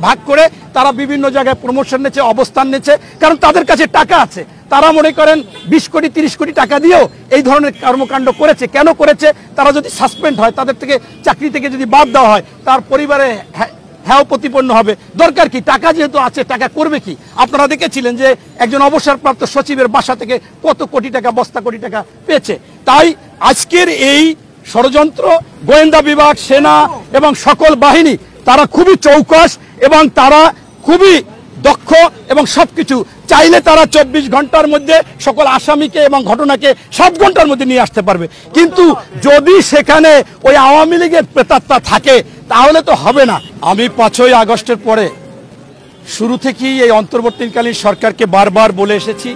ভাগ করে তারা বিভিন্ন জায়গায় প্রমোশন নিচ্ছে, অবস্থান নিচ্ছে, কারণ তাদের কাছে টাকা আছে। তারা মনে করেন 20 কোটি 30 কোটি টাকা দিয়েও এই ধরনের কর্মকাণ্ড করেছে। কেন করেছে? তারা যদি সাসপেন্ড হয়, তাদের থেকে চাকরি থেকে যদি বাদ দেওয়া হয়, তার পরিবারে হ্যাঁ প্রতিপন্ন হবে। দরকার কি? টাকা যেহেতু আছে, টাকা করবে কি? আপনারা দেখেছিলেন যে একজন অবসরপ্রাপ্ত সচিবের বাসা থেকে কত কোটি টাকা, বস্তা কোটি টাকা পেয়েছে। তাই আজকের এই ষড়যন্ত্র গোয়েন্দা বিভাগ, সেনা এবং সকল বাহিনী তারা খুবই চৌকস এবং তারা খুবই দক্ষ এবং সবকিছু চাইলে তারা 24 ঘন্টার মধ্যে সকল আসামিকে এবং ঘটনাকে 7 ঘন্টার মধ্যে নিয়ে আসতে পারবে। কিন্তু যদি সেখানে ওই আওয়ামী লীগের প্রেতাত্মা থাকে তাহলে তো হবে না। আমি 5ই আগস্টের পরে শুরু থেকেই এই অন্তর্বর্তীকালীন সরকারকে বারবার বলে এসেছি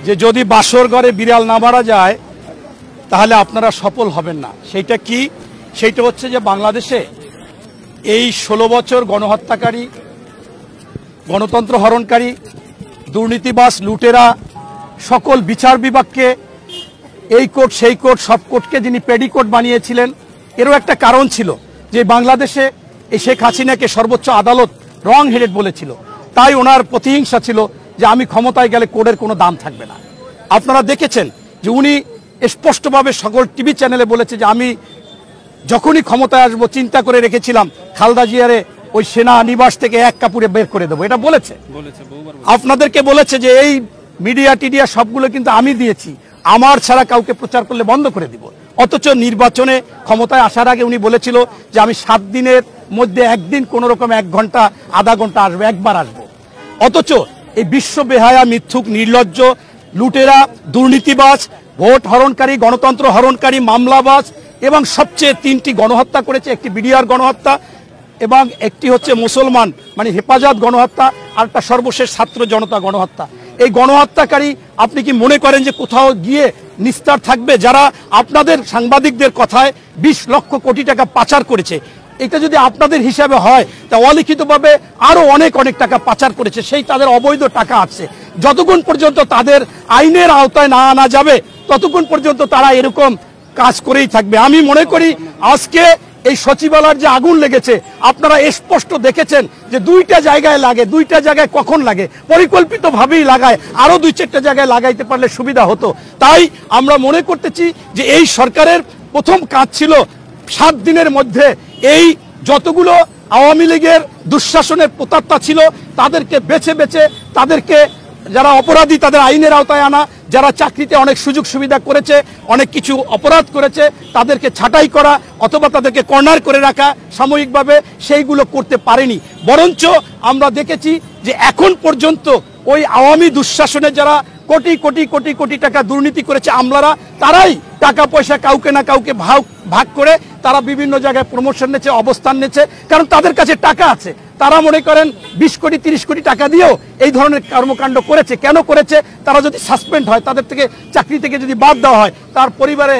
যে যদি বাসর ঘরে বিড়াল না মারা যায় তাহলে আপনারা সফল হবেন না। সেইটা কি? সেইটা হচ্ছে যে বাংলাদেশে এই 16 বছর গণহত্যাকারী, গণতন্ত্র হরণকারী, দুর্নীতিবাজ, লুটেরা সকল বিচার বিভাগকে এই কোর্ট সেই কোর্ট সব কোর্টকে যিনি পেডিকোট বানিয়েছিলেন, এরও একটা কারণ ছিল যে বাংলাদেশে এই শেখ হাসিনাকে সর্বোচ্চ আদালত রং হেডেড বলেছিল। তাই ওনার প্রতিহিংসা ছিল যে আমি ক্ষমতায় গেলে কোর্টের কোনো দাম থাকবে না। আপনারা দেখেছেন যে উনি স্পষ্টভাবে সকল টিভি চ্যানেলে বলেছে যে আমি যখনই ক্ষমতায় আসবো চিন্তা করে রেখেছিলাম খালেদা জিয়ারে ওই সেনা নিবাস থেকে এক কাপড়ে বের করে দেবো। এটা বলেছে, আপনাদেরকে বলেছে যে এই মিডিয়া টিডিয়া সবগুলো কিন্তু আমি দিয়েছি, আমার ছাড়া কাউকে প্রচার করলে বন্ধ করে দিব। অথচ নির্বাচনে ক্ষমতায় আসার আগে উনি বলেছিল যে আমি 7 দিনের মধ্যে একদিন কোন রকম 1 ঘন্টা আধা ঘন্টা আসবো, একবার আসবো। অথচ এই বিশ্ব বেহায়া, মিথ্যুক, নির্লজ্জ, লুটেরা, দুর্নীতিবাজ, ভোট হরণকারী, গণতন্ত্র হরণকারী, মামলাবাজ এবং সবচেয়ে 3টি গণহত্যা করেছে, একটি বিডিআর গণহত্যা এবং একটি হচ্ছে মুসলমান মানে হেফাজত গণহত্যা, আর একটা সর্বশেষ ছাত্র জনতা গণহত্যা। এই গণহত্যাকারী আপনি কি মনে করেন যে কোথাও গিয়ে নিস্তার থাকবে? যারা আপনাদের সাংবাদিকদের কথায় 20 লক্ষ কোটি টাকা পাচার করেছে, এটা যদি আপনাদের হিসাবে হয় তা অলিখিতভাবে আরো অনেক অনেক টাকা পাচার করেছে, সেই তাদের অবৈধ টাকা আছে। যতক্ষণ পর্যন্ত তাদের আইনের আওতায় না আনা যাবে ততক্ষণ পর্যন্ত তারা এরকম কাজ করেই থাকবে। আমি মনে করি আজকে এই সচিবালয়ের যে আগুন লেগেছে, আপনারা স্পষ্ট দেখেছেন যে 2টা জায়গায় লাগে, 2টা জায়গায় কখন লাগে, পরিকল্পিতভাবেই লাগায়, আরো 2-4টা জায়গায় লাগাইতে পারলে সুবিধা হতো। তাই আমরা মনে করতেছি যে এই সরকারের প্রথম কাজ ছিল 7 দিনের মধ্যে এই যতগুলো আওয়ামী লীগের দুঃশাসনের প্রতাত্তা ছিল তাদেরকে বেছে বেছে, তাদেরকে যারা অপরাধী তাদের আইনের আওতায় আনা, যারা চাকরিতে অনেক সুযোগ সুবিধা করেছে, অনেক কিছু অপরাধ করেছে, তাদেরকে ছাঁটাই করা অথবা তাদেরকে কর্নার করে রাখা সাময়িকভাবে, সেইগুলো করতে পারেনি। বরঞ্চ আমরা দেখেছি যে এখন পর্যন্ত ওই আওয়ামী দুঃশাসনে যারা কোটি কোটি কোটি কোটি টাকা দুর্নীতি করেছে আমলারা, তারাই টাকা পয়সা কাউকে না কাউকে ভাগ করে তারা বিভিন্ন জায়গায় প্রমোশন নিচ্ছে, অবস্থান নিচ্ছে, কারণ তাদের কাছে টাকা আছে। তারা মনে করেন 20 কোটি 30 কোটি টাকা দিয়েও এই ধরনের কর্মকাণ্ড করেছে। কেন করেছে? তারা যদি সাসপেন্ড হয়, তাদের থেকে চাকরি থেকে যদি বাদ দেওয়া হয়, তার পরিবারে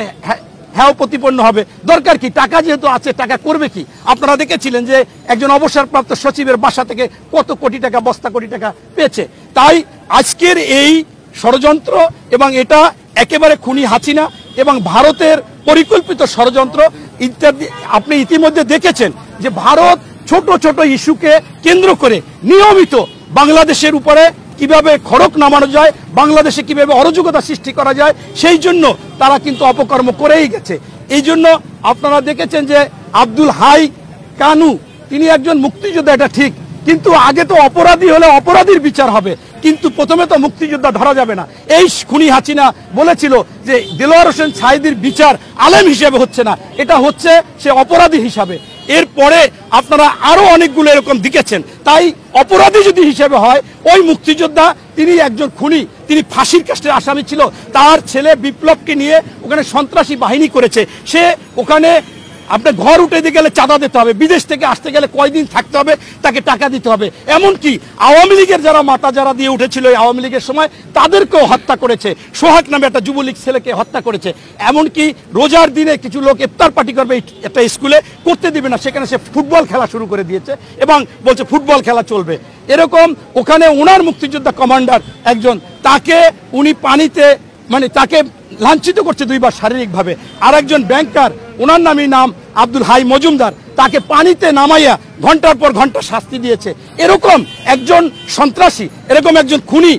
হ্যাঁ প্রতিপন্ন হবে। দরকার কি? টাকা যেহেতু আছে, টাকা করবে কি? আপনারা দেখেছিলেন যে একজন অবসরপ্রাপ্ত সচিবের বাসা থেকে কত কোটি টাকা, বস্তা কোটি টাকা পেয়েছে। তাই আজকের এই ষড়যন্ত্র এবং এটা একেবারে খুনি হাসিনা এবং ভারতের পরিকল্পিত ষড়যন্ত্র ইত্যাদি। আপনি ইতিমধ্যে দেখেছেন যে ভারত ছোট ছোট ইস্যুকে কেন্দ্র করে নিয়মিত বাংলাদেশের উপরে কিভাবে খড়ক নামানো যায়, বাংলাদেশে কিভাবে অরাজকতা সৃষ্টি করা যায়, সেই জন্য তারা কিন্তু অপকর্ম করেই গেছে। এই জন্য আপনারা দেখেছেন যে আব্দুল হাই কানু তিনি একজন মুক্তিযোদ্ধা, এটা ঠিক, কিন্তু আগে তো অপরাধী হলে অপরাধীর বিচার হবে, কিন্তু প্রথমে তো মুক্তিযোদ্ধা ধরা যাবে না। এই খুনি হাসিনা বলেছিল যে দেলোয়ার হোসেন সাঈদীর বিচার আলেম হিসেবে হচ্ছে না, এটা হচ্ছে সে অপরাধী হিসাবে। এরপরে আপনারা আরো অনেকগুলো এরকম দেখেছেন। তাই অপরাধী যদি হিসেবে হয়, ওই মুক্তিযোদ্ধা তিনি একজন খুনি, তিনি ফাঁসির কাস্টের আসামি ছিল, তার ছেলে বিপ্লবকে নিয়ে ওখানে সন্ত্রাসী বাহিনী করেছে, সে ওখানে আপনার ঘর উঠে দিয়ে গেলে চাঁদা দিতে হবে, বিদেশ থেকে আসতে গেলে কয়দিন থাকতে হবে, তাকে টাকা দিতে হবে। এমনকি আওয়ামী লীগের যারা মাথা যারা দিয়ে উঠেছিল এই আওয়ামী লীগের সময়, তাদেরকেও হত্যা করেছে। সোহাগ নামে একটা যুবলীগ ছেলেকে হত্যা করেছে। এমনকি রোজার দিনে কিছু লোক ইফতার পার্টি করবে একটা স্কুলে, করতে দিবে না, সেখানে সে ফুটবল খেলা শুরু করে দিয়েছে এবং বলছে ফুটবল খেলা চলবে। এরকম ওখানে ওনার মুক্তিযোদ্ধা কমান্ডার একজন, তাকে উনি পানিতে মানে তাকে লাঞ্ছিত করছে 2 বার শারীরিকভাবে। আর একজন ব্যাংকার, ওনার নাম আব্দুল হাই মজুমদার, তাকে পানিতে নামাইয়া ঘন্টার পর ঘন্টা শাস্তি দিয়েছে। এরকম একজন সন্ত্রাসী, এরকম একজন খুনি,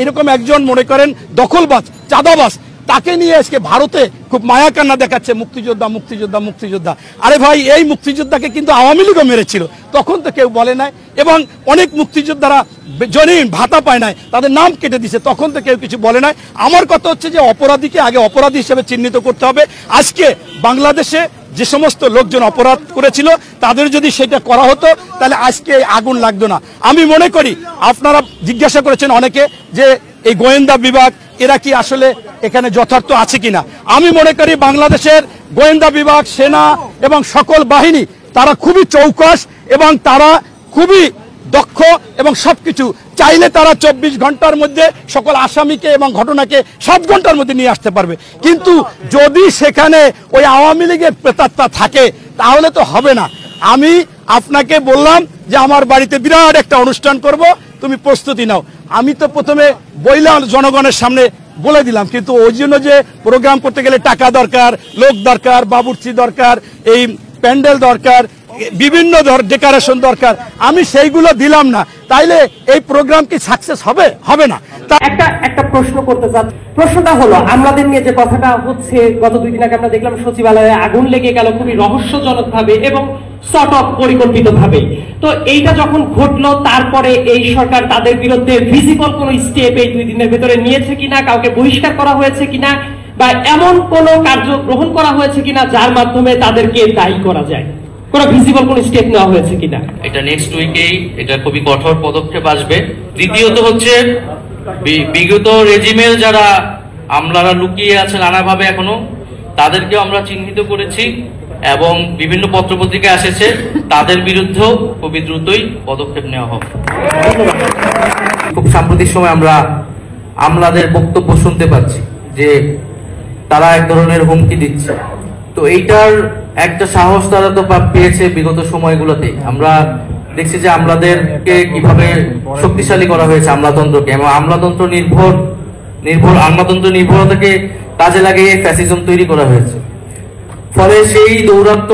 এরকম একজন মনে করেন দখলবাজ, চাঁদাবাজ, তাকে নিয়ে আজকে ভারতে খুব মায়া কান্না দেখাচ্ছে মুক্তিযোদ্ধা মুক্তিযোদ্ধা মুক্তিযোদ্ধা। আরে ভাই, এই মুক্তিযোদ্ধাকে কিন্তু আওয়ামী লীগও মেরেছিল, তখন তো কেউ বলে নাই। এবং অনেক মুক্তিযোদ্ধারা জনহীন ভাতা পায় নাই, তাদের নাম কেটে দিছে, তখন তো কেউ কিছু বলে নাই। আমার কথা হচ্ছে যে অপরাধীকে আগে অপরাধী হিসেবে চিহ্নিত করতে হবে। আজকে বাংলাদেশে যে সমস্ত লোকজন অপরাধ করেছিল তাদের যদি সেটা করা হতো তাহলে আজকে আগুন লাগতো না। আমি মনে করি আপনারা জিজ্ঞাসা করেছেন অনেকে যে এই গোয়েন্দা বিভাগ এরা কি আসলে এখানে যথার্থ আছে কিনা। আমি মনে করি বাংলাদেশের গোয়েন্দা বিভাগ, সেনা এবং সকল বাহিনী তারা খুবই চৌকস এবং তারা খুবই দক্ষ এবং সবকিছু চাইলে তারা 24 ঘন্টার মধ্যে সকল আসামিকে এবং ঘটনাকে 7 ঘন্টার মধ্যে নিয়ে আসতে পারবে। কিন্তু যদি সেখানে ওই আওয়ামী লীগের প্রেতাত্মা থাকে তাহলে তো হবে না। আমি আপনাকে বললাম যে আমার বাড়িতে বিরাট একটা অনুষ্ঠান করব, তুমি প্রস্তুতি নাও। আমি তো প্রথমে বইলাম জনগণের সামনে বলে দিলাম, কিন্তু ওই জন্য যে প্রোগ্রাম করতে গেলে টাকা দরকার, লোক দরকার, বাবুর্চি দরকার, এই প্যান্ডেল দরকার, বিভিন্ন ডেকোরেশন দরকার, আমি সেইগুলো দিলাম না। তাইলে এই প্রোগ্রাম কি সাকসেস হবে? হবে না। একটা প্রশ্ন করতে চান। প্রশ্নটা হলো, আমাদের নিয়ে যে কথাটা হচ্ছে, গত 2 দিন আগে আমরা দেখলাম সচিবালয়ে আগুন লেগে গেল খুবই রহস্যজনক ভাবে এবং সর্ট অফ পরিকল্পিত ভাবে। তো এইটা যখন ঘটলো, তারপরে এই সরকার তাদের বিরুদ্ধে ভিজিবল কোন স্টেপ এই 2 দিনের ভেতরে নিয়েছে কিনা, কাউকে বহিষ্কার করা হয়েছে কিনা, বা এমন কোন কার্য গ্রহণ করা হয়েছে কিনা যার মাধ্যমে তাদেরকে দায়ী করা যায়, কোন ভিজিবল কোন স্টেপ নেওয়া হয়েছে কিনা? এটা নেক্সট উইকেই এটা খুবই কঠোর পদক্ষেপ আসবে। দ্বিতীয়ত হচ্ছে বিগত রেজিমের যারা আমলারা লুকিয়ে আছে নানাভাবে এখনো, তাদেরকেও আমরা চিহ্নিত করেছি এবং বিভিন্ন পত্রপত্রিকায় এসেছে, তাদের বিরুদ্ধেও খুবই দ্রুতই পদক্ষেপ নেওয়া হবে। খুব সাম্প্রতিক সময় আমরা আমলাদের বক্তব্য শুনতে পাচ্ছি যে তারা এক ধরনের হুমকি দিচ্ছে। তো এইটার একটা সাহস তারা তো পেয়েছে বিগত সময়গুলোতে। আমরা দেখছি যে আমলাদেরকে কিভাবে শক্তিশালী করা হয়েছে, আমলাতন্ত্রকে, এবং আমলাতন্ত্র নির্ভরতাকে কাজে লাগিয়ে ফ্যাসিজম তৈরি করা হয়েছে। ফলে সেই দৌরাত্ম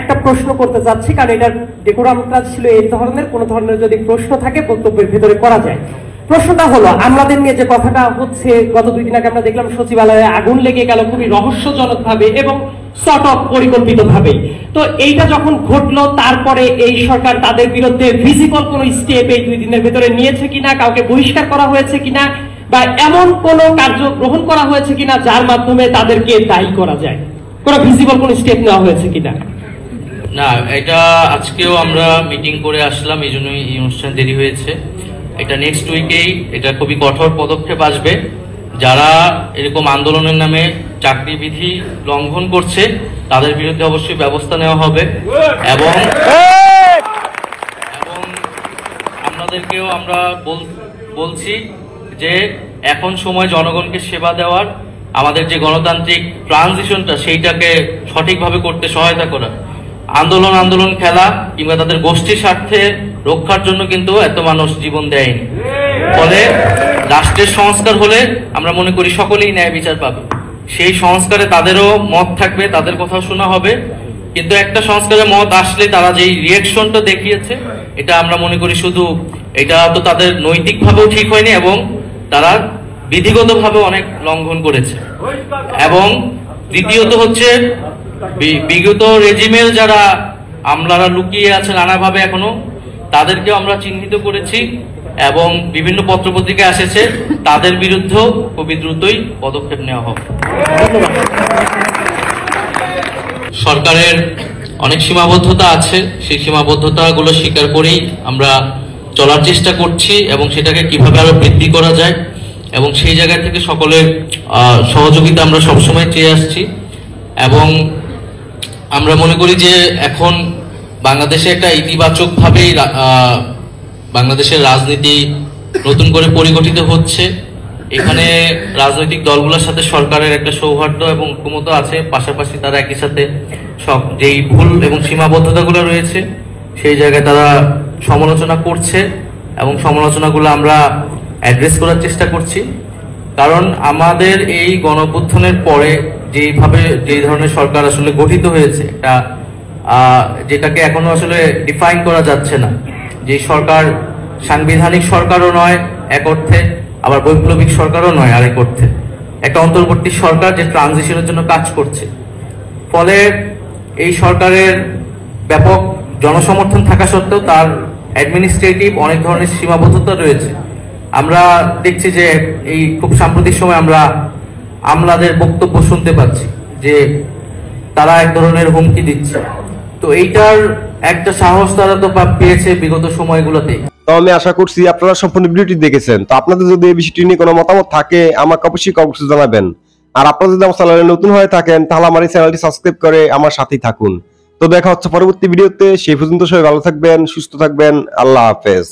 একটা প্রশ্ন করতে যাচ্ছি, কারণ এটার ডেকোরামটা ছিল এই ধরনের, কোন ধরনের যদি প্রশ্ন থাকে বক্তব্যের ভিতরে করা যায়। প্রশ্নটা হলো, আমাদের নিয়ে যে কথাটা হচ্ছে, গত 2 দিন আগে আমরা দেখলাম সচিবালয়ে আগুন লেগে গেল খুবই রহস্যজনক ভাবে এবং সর্ট অফ পরিকল্পিত ভাবে। তো এইটা যখন ঘটলো, তারপরে এই সরকার তাদের বিরুদ্ধে ভিজিবল কোন স্টেপ এই 2 দিনের ভিতরে নিয়েছে কিনা, কাউকে বহিষ্কার করা হয়েছে কিনা, বা এমন কোন কার্য গ্রহণ করা হয়েছে কিনা যার মাধ্যমে তাদেরকে দায়ী করা যায়, কোন ভিজিবল কোন স্টেপ নেওয়া হয়েছে কিনা? না, এটা আজকেও আমরা মিটিং করে আসলাম, এই জন্যই এই অনুষ্ঠান দেরি হয়েছে। এটা নেক্সট উইকেই এটা খুবই কঠোর পদক্ষেপ আসবে। যারা এরকম আন্দোলনের নামে চাকরি বিধি লঙ্ঘন করছে তাদের বিরুদ্ধে অবশ্যই ব্যবস্থা নেওয়া হবে এবং আপনাদেরকেও আমরা বলছি যে এখন সময় জনগণকে সেবা দেওয়ার, আমাদের যে গণতান্ত্রিক ট্রানজিশনটা সেইটাকে সঠিকভাবে করতে সহায়তা করা। আন্দোলন খেলা কিংবা তাদের গোষ্ঠীর স্বার্থে রক্ষার জন্য কিন্তু এত মানুষ জীবন দেয়নি। ফলে রাষ্ট্রের সংস্কার হলে আমরা মনে করি সকলেই ন্যায় বিচার পাবে। সেই সংস্কারে তাদেরও মত থাকবে, তাদের কথা শোনা হবে। কিন্তু একটা সংস্কারের মত আসলে তারা যেই রিয়াকশনটা দেখিয়েছে, এটা আমরা মনে করি শুধু এটা তো তাদের নৈতিকভাবেও ঠিক হয়নি এবং তারা বিধিগতভাবে অনেক লঙ্ঘন করেছে। এবং দ্বিতীয়ত হচ্ছে বিগত রেজিমের যারা আমলারা লুকিয়ে আছে নানাভাবে এখনো, তাদেরকেও আমরা চিহ্নিত করেছি এবং বিভিন্ন পত্রপত্রিকায় এসেছে, তাদের বিরুদ্ধেও খুবই দ্রুতই পদক্ষেপ নেওয়া হবে। সরকারের অনেক সীমাবদ্ধতা আছে, সেই সীমাবদ্ধতাগুলো স্বীকার করেই আমরা চলার চেষ্টা করছি এবং সেটাকে কিভাবে আরো বৃদ্ধি করা যায় এবং সেই জায়গা থেকে সকলের সহযোগিতা আমরা সবসময় চেয়ে আসছি। এবং আমরা মনে করি যে এখন বাংলাদেশে একটা ইতিবাচক ভাবেই বাংলাদেশের রাজনীতি নতুন করে পরিগঠিত হচ্ছে। এখানে রাজনৈতিক দলগুলোর সাথে সরকারের একটা সৌহার্দ্য এবং ঐক্যমত্য আছে, পাশাপাশি তারা একই সাথে সব যেই ভুল এবং সীমাবদ্ধতাগুলো রয়েছে সেই জায়গায় তারা সমালোচনা করছে এবং সমালোচনাগুলো আমরা অ্যাড্রেস করার চেষ্টা করছি। কারণ আমাদের এই গণঅভ্যুত্থানের পরে যে ধরনের সরকার আসলে গঠিত হয়েছে, একটা যেটাকে এখনো আসলে ডিফাইন করা যাচ্ছে না, যে সরকার সাংবিধানিক সরকারও নয় এক অর্থে, আবার বৈপ্লবিক সরকারও নয় আরেক অর্থে, একটা অন্তর্বর্তী সরকার যে ট্রানজিশনের জন্য কাজ করছে। ফলে এই সরকারের ব্যাপক জনসমর্থন থাকা সত্ত্বেও তার অ্যাডমিনিস্ট্রেটিভ অনেক ধরনের সীমাবদ্ধতা রয়েছে। আমরা দেখছি যে এই খুব সাম্প্রতিক সময় আমরা আমলাদের বক্তব্য শুনতে পাচ্ছি যে তারা এক ধরনের হুমকি দিচ্ছে। তো এইটার একটা সাহস তারা তো পেয়েছে বিগত সময়গুলোতে। তো আমি আশা করছি আপনারা সম্পূর্ণ ভিডিওটি দেখেছেন। তো আপনাদের যদি এই বিষয়টি নিয়ে কোনো মতামত থাকে আমাকে অবশ্যই কমেন্টে জানাবেন। আর আপনারা যদি আমার চ্যানেলে নতুন হয়ে থাকেন তাহলে আমার এই চ্যানেলটি সাবস্ক্রাইব করে আমার সাথেই থাকুন। তো দেখা হচ্ছে পরবর্তী ভিডিওতে, সেই পর্যন্ত সবাই ভালো থাকবেন, সুস্থ থাকবেন। আল্লাহ হাফেজ।